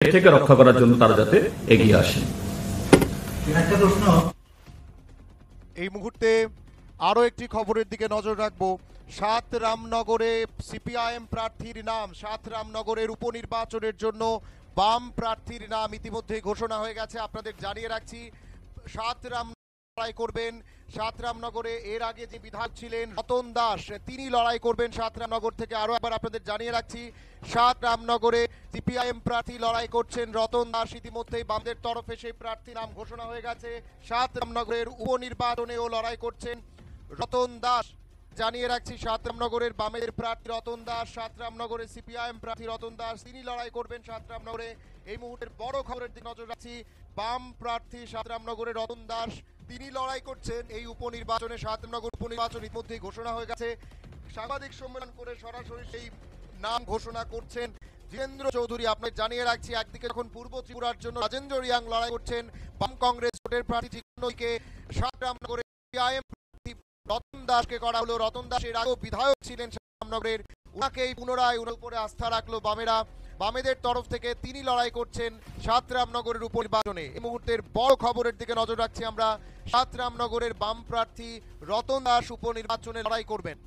থেকে রক্ষা করার জন্য তারা যাতে এগিয়ে আসেন। এই মুহূর্তে আরো একটি খবরের দিকে নজর রাখবো। ৭ রামনগরে সিপিআইএম প্রার্থীর নাম, ৭ রামনগরের উপনির্বাচনের জন্য বাম প্রার্থীর নাম ইতিমধ্যেই ঘোষণা হয়ে গেছে। আপনাদের জানিয়ে রাখছি ৭ রামনগরে লড়াই করবেন। ৭ রামনগরে এর আগে যে বিধায়ক ছিলেন রতন দাস, তিনি লড়াই করবেন ৭ রামনগর থেকে। আরো একবার আপনাদের জানিয়ে রাখছি ৭ রামনগরে সিপিআইএম প্রার্থী লড়াই করছেন রতন দাস। ইতিমধ্যেই বামদের তরফে সেই প্রার্থী নাম ঘোষণা হয়ে গেছে। ৭ রামনগরের উপনির্বাচনেও লড়াই করছেন রতন দাস। জানিয়ে রাখছি ৭ রামনগরের বামেদের প্রার্থী রতন দাস, ৭ রামনগরের সিপিআইএম প্রার্থী রতন দাস, তিনি লড়াই করবেন ৭ রামনগরে। এই মুহূর্তের বড় খবরের দিকে নজর রাখছি। বাম প্রার্থী ৭ রামনগরের রতন দাস, তিনি লড়াই করছেন এই উপনির্বাচনে। ৭ রামনগর উপনির্বাচন ইতিমধ্যেই ঘোষণা হয়ে গেছে। সাংবাদিক সম্মেলন করে সরাসরি সেই নাম ঘোষণা করছেন জিতেন্দ্র চৌধুরী। আপনাকে জানিয়ে রাখছি একদিকে যখন পূর্ব ত্রিপুরার জন্য রাজেন্দ্র রিয়াং লড়াই করছেন বাম কংগ্রেস ভোটের প্রার্থী, ঠিক অন্যদিকে ৭ রামনগরের সিপিআইএম প্রার্থী রতন দাসকে করা হলো। রতন দাস এর আগেও বিধায়ক ছিলেন রামনগরের, ওনাকেই পুনরায় ওনার উপরে আস্থা রাখলো বামেরা। বামেদের তরফ থেকে তিনি লড়াই করছেন ৭ রামনগরের উপনির্বাচনে। এই মুহূর্তের বড় খবরের দিকে নজর রাখছি আমরা। ৭ রামনগরের বাম প্রার্থী রতন দাস উপনির্বাচনে লড়াই করবেন।